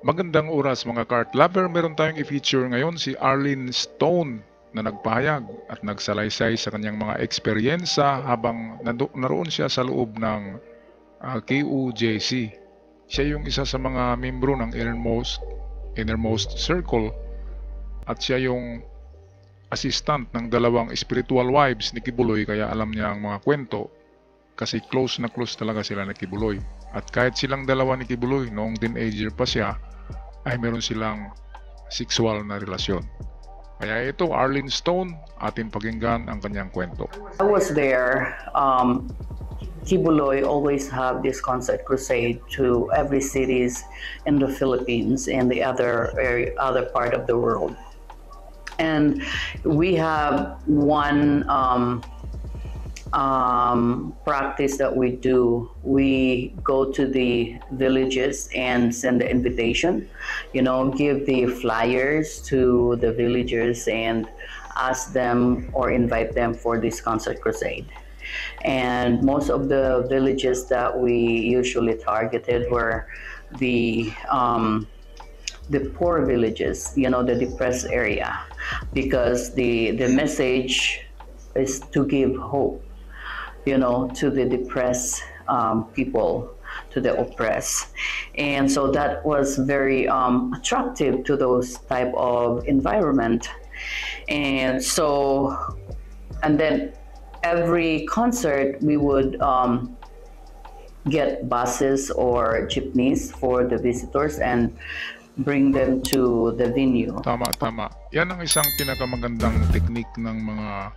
Magandang oras mga cart lover, meron tayong i-feature ngayon si Arlene Stone na nagpahayag at nagsalaysay sa kanyang mga eksperyensa habang naroon siya sa loob ng KUJC. Siya yung isa sa mga membro ng Innermost Circle at siya yung assistant ng dalawang spiritual wives ni Kibuloy, kaya alam niya ang mga kwento kasi close na close talaga sila ni Kibuloy. At kahit silang dalawa ni Kibuloy noong teenager pa siya, ay meron silang sexual na relasyon. Kaya ito, Arlene Stone, atin pakinggan ang kanyang kwento. I was there. Kibuloy always have this concert crusade to every cities in the Philippines and the other part of the world. And we have one practice that we do. We go to the villages and send the invitation, give the flyers to the villagers and ask them or invite them for this concert crusade. And most of the villages that we usually targeted were the poor villages, the depressed area, because the message is to give hope, to the depressed people, to the oppressed. And so that was very attractive to those type of environment. And then every concert we would get buses or jeepneys for the visitors and bring them to the venue. Tama. Yan ang isang pinakamagandang teknik ng mga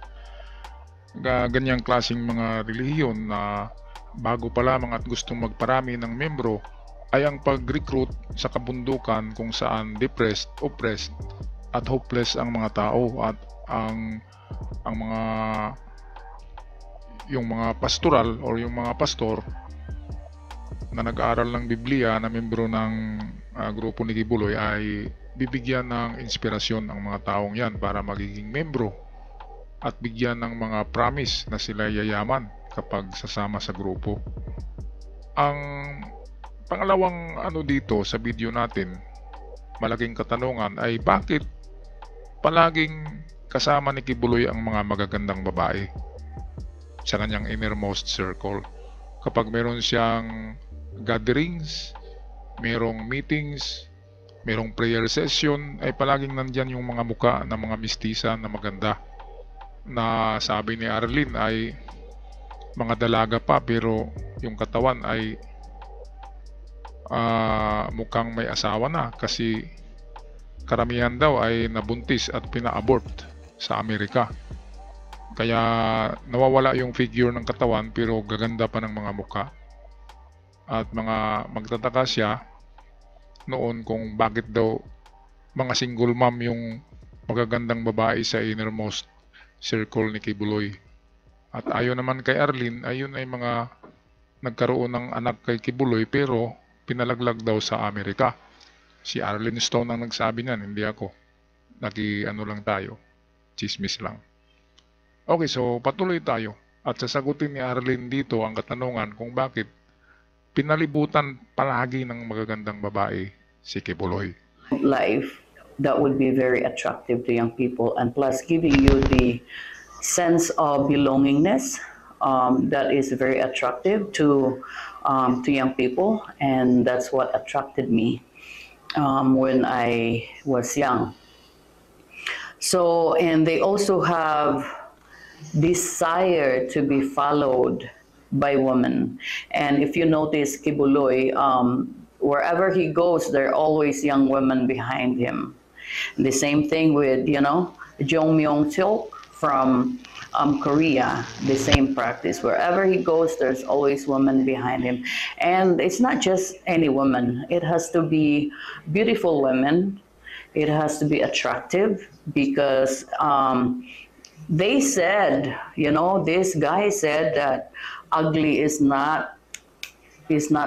ganyang klaseng mga relihiyon na bago pa lamang at gustong magparami ng membro ay ang pag-recruit sa kabundukan kung saan depressed, oppressed at hopeless ang mga tao, at ang mga pastoral or yung mga pastor na nag-aaral ng Biblia na membro ng grupo ni Kibuloy ay bibigyan ng inspirasyon ang mga taong yan para magiging membro at bigyan ng mga promise na sila yayaman kapag sasama sa grupo. Ang pangalawang dito sa video natin, malaking katanungan ay bakit palaging kasama ni Kibuloy ang mga magagandang babae sa kanyang innermost circle. Kapag meron siyang gatherings, merong meetings, merong prayer session, ay palaging nandyan yung mga muka ng mga mistisa na maganda, na sabi ni Arlene ay mga dalaga pa pero yung katawan ay mukhang may asawa na, kasi karamihan daw ay nabuntis at pina-abort sa Amerika. Kaya nawawala yung figure ng katawan pero gaganda pa ng mga muka. At magtataka siya noon kung bakit daw mga single mom yung magagandang babae sa innermost circle ni Kibuloy. At ayon naman kay Arlene, ayun ay mga nagkaroon ng anak kay Kibuloy pero pinalaglag daw sa Amerika. Si Arlene Stone ang nagsabi niyan, hindi ako. Lang tayo. Chismis lang. Okay, so patuloy tayo. At sasagutin ni Arlene dito ang katanungan kung bakit pinalibutan palagi ng magagandang babae si Kibuloy. Life that would be very attractive to young people, and plus giving you the sense of belongingness that is very attractive to young people, and that's what attracted me when I was young. So, and they also have desire to be followed by women. And if you notice Kibuloy, wherever he goes, there are always young women behind him. The same thing with, Jong Myung-silk from Korea, the same practice. Wherever he goes, there's always women behind him. And it's not just any woman. It has to be beautiful women. It has to be attractive because they said, this guy said that ugly is not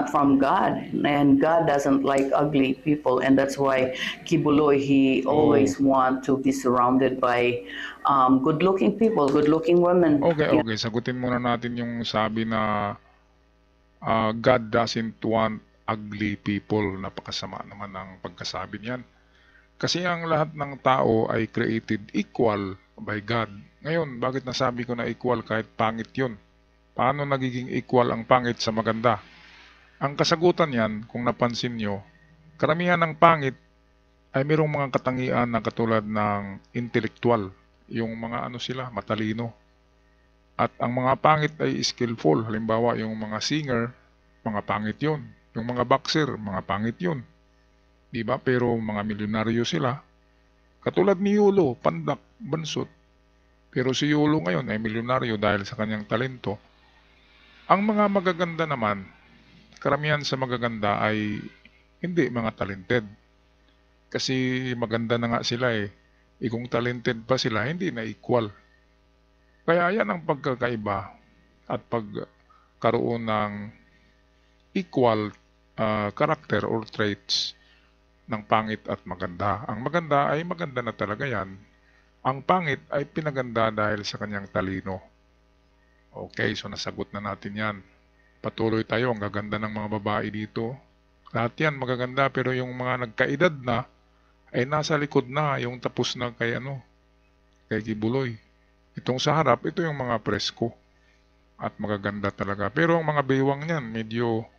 from God, and God doesn't like ugly people, and that's why Kibuloy, he always want to be surrounded by good-looking people, good-looking women. Okay, sagutin muna natin yung sabi na God doesn't want ugly people. Napakasama naman ang pagkasabi niyan. Kasi ang lahat ng tao ay created equal by God. Ngayon, bakit nasabi ko na equal kahit pangit yun? Paano nagiging equal ang pangit sa maganda? Ang kasagutan yan, kung napansin nyo, karamihan ng pangit ay mayroong mga katangian na katulad ng intellectual. Yung mga sila, matalino. At ang mga pangit ay skillful. Halimbawa, yung mga singer, mga pangit yun. Yung mga boxer, mga pangit yun. Diba? Pero mga milyonaryo sila. Katulad ni Yulo, pandak, bansot. Pero si Yulo ngayon ay milyonaryo dahil sa kanyang talento. Ang mga magaganda naman, karamihan sa magaganda ay hindi mga talented. Kasi maganda na nga sila eh. Kung talented pa sila, hindi na equal. Kaya yan ang pagkakaiba at pagkaroon ng equal character or traits ng pangit at maganda. Ang maganda ay maganda na talaga yan. Ang pangit ay pinaganda dahil sa kanyang talino. Okay, so nasagot na natin yan. Patuloy tayo, ang gaganda ng mga babae dito. Lahat yan magaganda pero yung mga nagkaedad na ay nasa likod na, yung tapos na kay kay Kibuloy. Itong sa harap, ito yung mga presko at magaganda talaga. Pero ang mga baywang niyan, medyo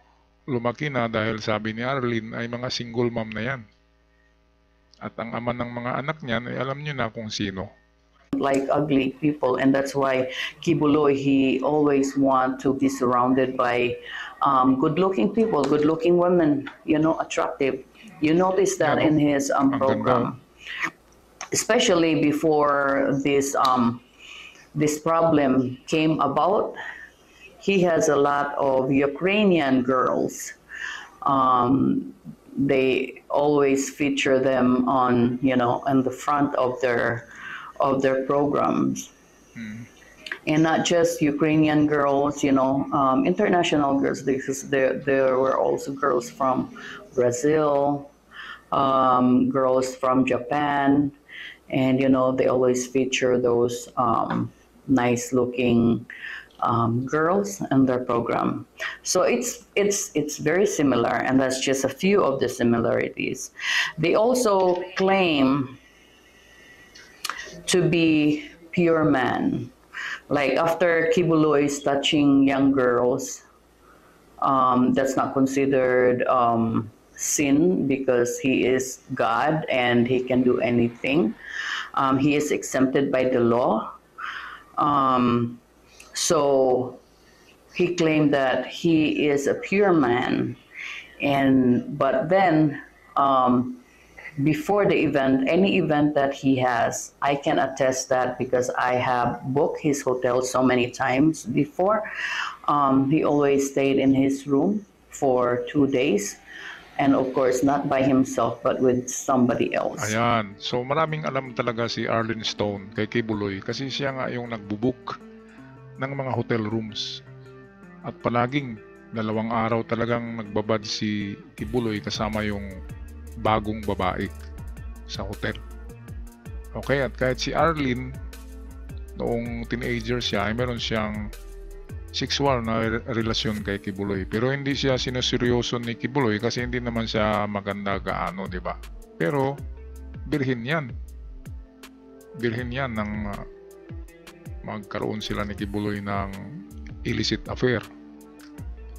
lumaki na dahil sabi ni Arlene ay mga single mom na yan. At ang ama ng mga anak niyan ay alam niyo na kung sino. Like ugly people, and that's why Kibuloy, he always want to be surrounded by good-looking people, good-looking women, attractive. You notice that in his program, especially before this problem came about. He has a lot of Ukrainian girls. They always feature them on the front of their programs. And not just Ukrainian girls, international girls. There were also girls from Brazil, girls from Japan, and they always feature those nice-looking girls in their program. So it's very similar, and that's just a few of the similarities. They also claim to be pure man. Like after Kibuloy is touching young girls, that's not considered sin because he is God and he can do anything. He is exempted by the law. So he claimed that he is a pure man, but then before the event, any event that he has, I can attest that because I have booked his hotel so many times before. He always stayed in his room for 2 days. And of course, not by himself, but with somebody else. Ayan. So maraming alam talaga si Arlene Stone kay Kibuloy kasi siya nga yung nagbubook ng mga hotel rooms. At palaging 2 araw talagang nagbabad si Kibuloy kasama yung bagong babae sa hotel. Okay, at kahit si Arlene, noong teenager siya, ay meron siyang sexual na relasyon kay Kibuloy. Pero hindi siya sinuseryoso ni Kibuloy kasi hindi naman siya maganda gaano, di ba? Pero birhin yan. Birhin yan ng magkaroon sila ni Kibuloy ng illicit affair.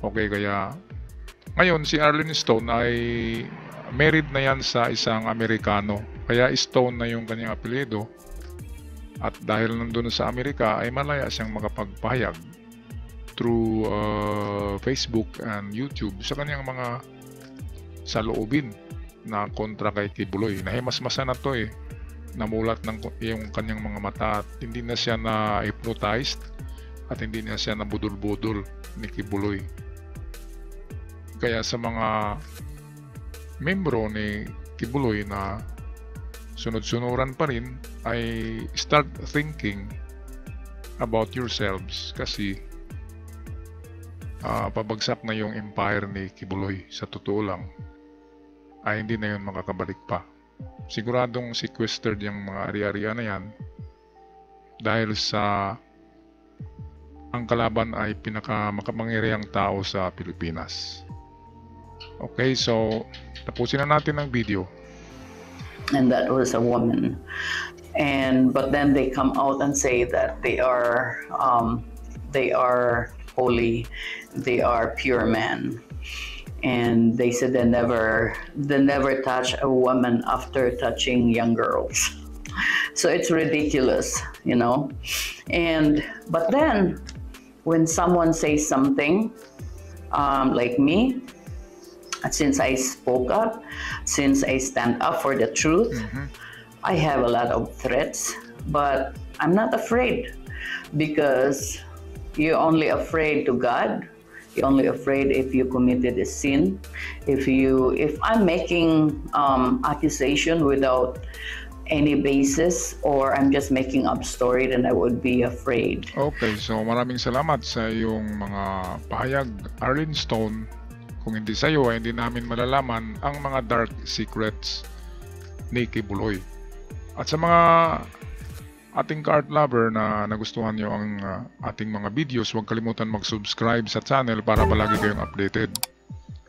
Okay, kaya ngayon si Arlene Stone ay married na yan sa isang Amerikano. Kaya Stone na yung kanyang apelyido. At dahil nandun sa Amerika ay malaya siyang makapagpahayag through Facebook and YouTube sa kanyang mga saloobin na kontra kay Kibuloy. Nahimasmasa na to namulat ng yung kanyang mga mata at hindi na siya na-hypnotized at hindi na siya nabudol-budol ni Kibuloy. Kaya sa mga membro ni Kibuloy na sunod-sunuran pa rin ay start thinking about yourselves kasi pabagsak na yung empire ni Kibuloy. Sa totoo lang ay hindi na yun makakabalik pa. Siguradong sequestered yung mga ari-arian na yan dahil sa ang kalaban ay pinaka makapangyarihang tao sa Pilipinas. Okay, so tapusin na natin ang video. And that was a woman. But then they come out and say that they are holy, they are pure men, and they said they never touch a woman after touching young girls. So it's ridiculous, you know. But then when someone says something, like me, since I spoke up, since I stand up for the truth, I have a lot of threats, but I'm not afraid, because you're only afraid to God. You're only afraid if you committed a sin. If I'm making accusation without any basis, or I'm just making up story, then I would be afraid. Okay, so maraming salamat sa iyong mga pahayag, Arlene Stone. Kung hindi sa iyo, ay hindi namin malalaman ang mga dark secrets ni Kibuloy. At sa mga ating art lover na nagustuhan nyo ang ating mga videos, huwag kalimutan mag-subscribe sa channel para palagi kayong updated.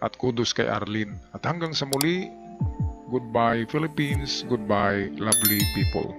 At kudos kay Arlene. At hanggang sa muli, goodbye Philippines, goodbye lovely people.